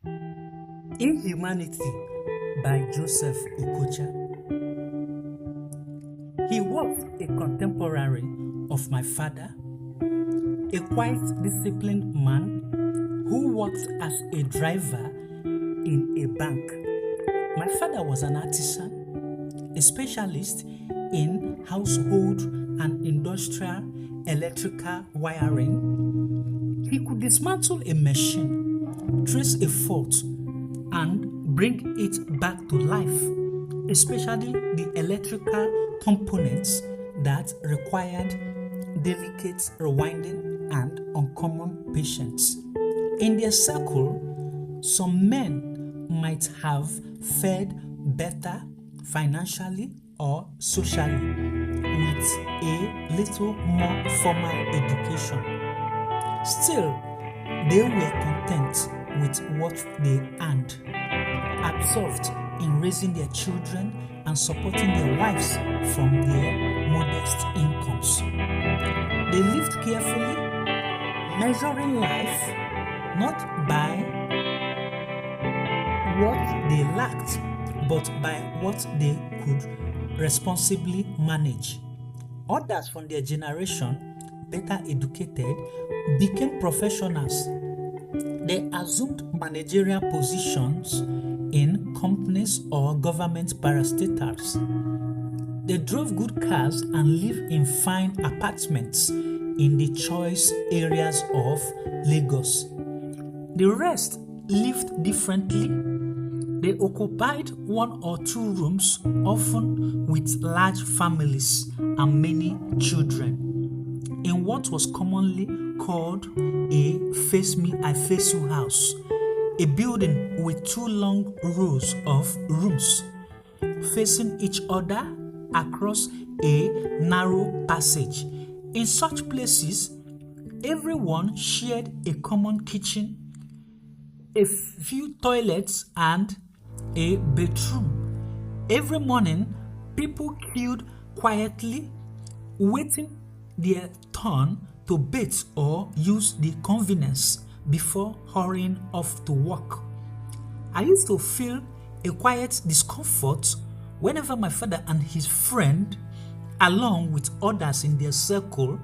INHUMANITY by Joseph Okocha. He was a contemporary of my father, a quite disciplined man who worked as a driver in a bank. My father was an artisan, a specialist in household and industrial electrical wiring. He could dismantle a machine, trace a fault, and bring it back to life, especially the electrical components that required delicate rewinding and uncommon patience. In their circle, some men might have fared better financially or socially with a little more formal education. Still, they were content with what they earned, absorbed in raising their children and supporting their wives from their modest incomes. They lived carefully, measuring life not by what they lacked, but by what they could responsibly manage. Others from their generation, better educated, became professionals. They assumed managerial positions in companies or government parastatals. They drove good cars and lived in fine apartments in the choice areas of Lagos. The rest lived differently. They occupied one or two rooms, often with large families and many children, in what was commonly called a face me, I face you house, a building with two long rows of rooms facing each other across a narrow passage. In such places, everyone shared a common kitchen, a few toilets, and a bedroom. Every morning, people queued quietly, waiting their turn to bathe or use the convenience before hurrying off to work. I used to feel a quiet discomfort whenever my father and his friend, along with others in their circle,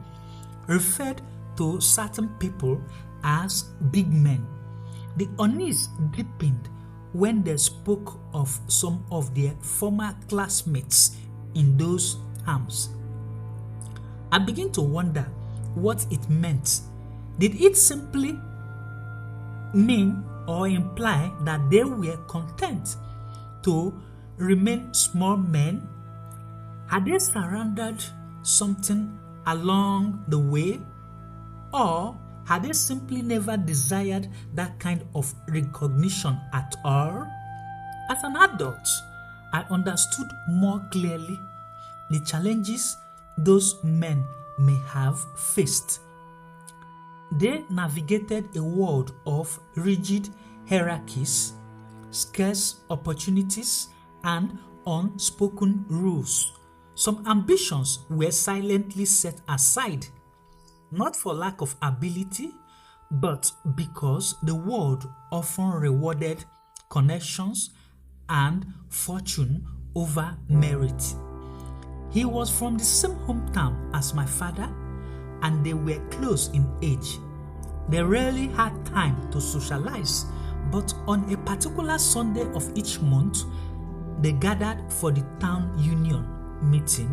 referred to certain people as big men. The unease deepened when they spoke of some of their former classmates in those terms. I began to wonder what it meant. Did it simply mean or imply that they were content to remain small men? Had they surrendered something along the way, or had they simply never desired that kind of recognition at all? As an adult, I understood more clearly the challenges those men may have faced. They navigated a world of rigid hierarchies, scarce opportunities, and unspoken rules. Some ambitions were silently set aside, not for lack of ability, but because the world often rewarded connections and fortune over merit. He was from the same hometown as my father, and they were close in age. They rarely had time to socialize, but on a particular Sunday of each month, they gathered for the town union meeting,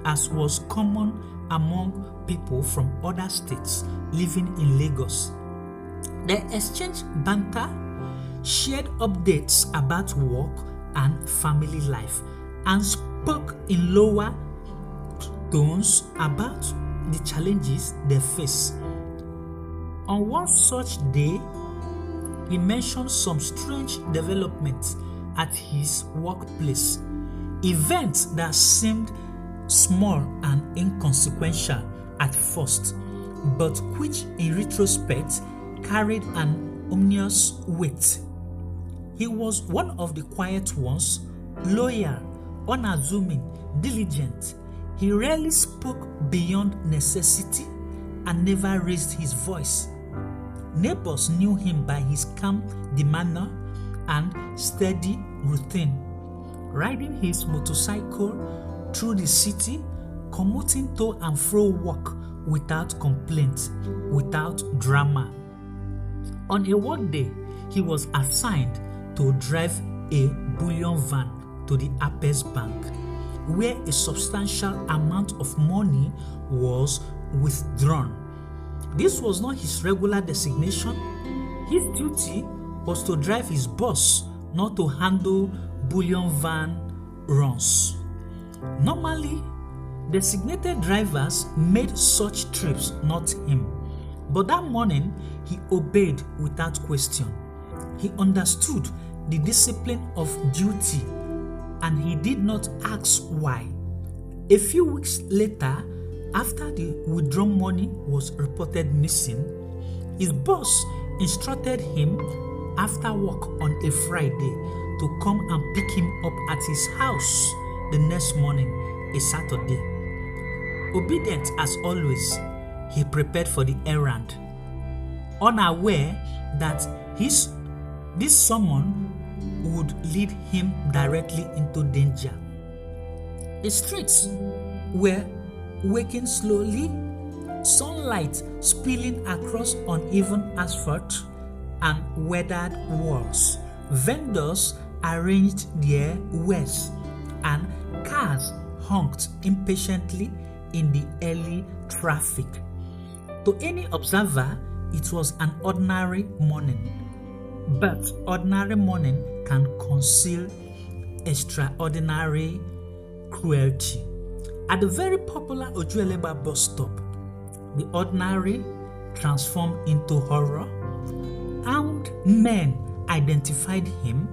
as was common among people from other states living in Lagos. They exchanged banter, shared updates about work and family life, and spoke in lower tones about the challenges they face. On one such day, he mentioned some strange developments at his workplace, events that seemed small and inconsequential at first, but which in retrospect carried an ominous weight. He was one of the quiet ones, loyal, unassuming, diligent. He rarely spoke beyond necessity and never raised his voice. Neighbors knew him by his calm demeanor and steady routine, riding his motorcycle through the city, commuting to and fro work without complaint, without drama. On a work day, he was assigned to drive a bullion van to the Apex Bank, where a substantial amount of money was withdrawn. This was not his regular designation. His duty was to drive his boss, not to handle bullion van runs. Normally, designated drivers made such trips, not him. But that morning, he obeyed without question. He understood the discipline of duty, and he did not ask why. A few weeks later, after the withdrawn money was reported missing, his boss instructed him after work on a Friday to come and pick him up at his house the next morning, a Saturday. Obedient as always, he prepared for the errand, unaware that this summon would lead him directly into danger. The streets were waking slowly, sunlight spilling across uneven asphalt and weathered walls. Vendors arranged their wares, and cars honked impatiently in the early traffic. To any observer, it was an ordinary morning. But ordinary morning can conceal extraordinary cruelty. At the very popular Ojuelegba bus stop, the ordinary transformed into horror. Armed men identified him,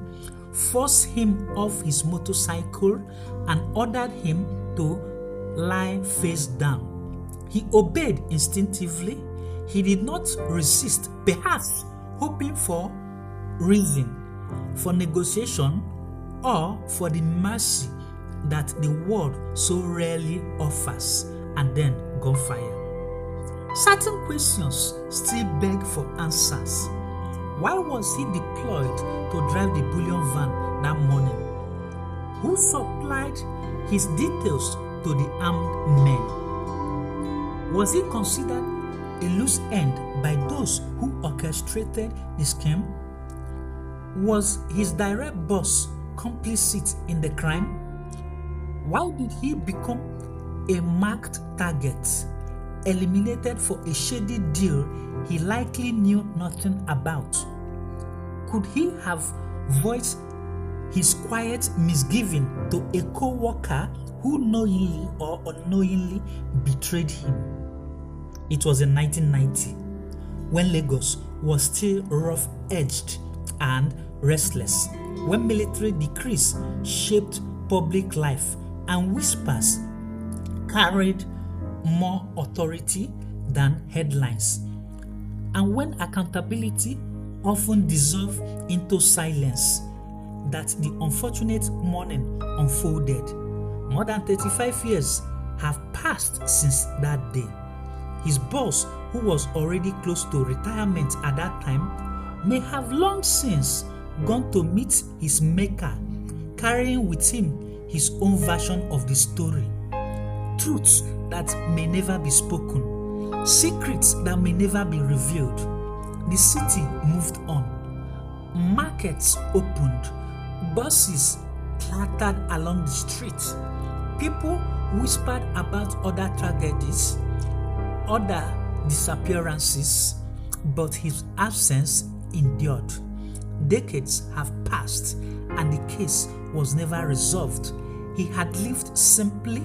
forced him off his motorcycle, and ordered him to lie face down. He obeyed instinctively. He did not resist, perhaps hoping for reason, for negotiation, or for the mercy that the world so rarely offers, and then gunfire. Certain questions still beg for answers. Why was he deployed to drive the bullion van that morning? Who supplied his details to the armed men? Was he considered a loose end by those who orchestrated the scheme? Was his direct boss complicit in the crime? Why did he become a marked target, eliminated for a shady deal he likely knew nothing about? Could he have voiced his quiet misgiving to a co-worker who knowingly or unknowingly betrayed him? It was in 1990, when Lagos was still rough-edged and restless, when military decrees shaped public life and whispers carried more authority than headlines, and when accountability often dissolved into silence, that the unfortunate morning unfolded. More than 35 years have passed since that day. His boss, who was already close to retirement at that time, may have long since gone to meet his maker, carrying with him his own version of the story. Truths that may never be spoken, secrets that may never be revealed. The city moved on. Markets opened. Buses clattered along the street. People whispered about other tragedies, other disappearances, but his absence endured. Decades have passed, and the case was never resolved. He had lived simply,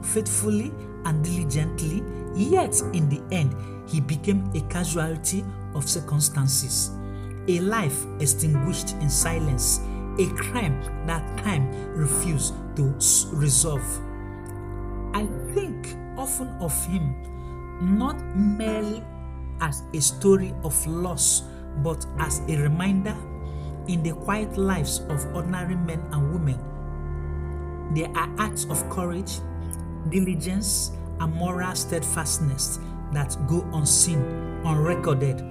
faithfully, and diligently, yet in the end, he became a casualty of circumstances, a life extinguished in silence, a crime that time refused to resolve. I think often of him not merely as a story of loss, but as a reminder in the quiet lives of ordinary men and women. There are acts of courage, diligence, and moral steadfastness that go unseen, unrecorded,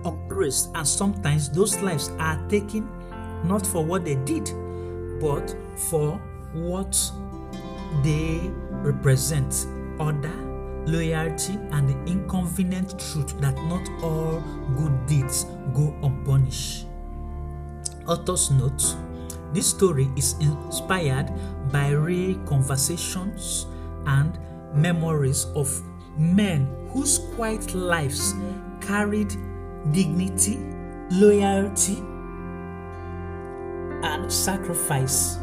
upraised, and sometimes those lives are taken not for what they did, but for what they represent: order, loyalty, and the inconvenient truth that not all good deeds go unpunished. Author's note: this story is inspired by real conversations and memories of men whose quiet lives carried dignity, loyalty, and sacrifice.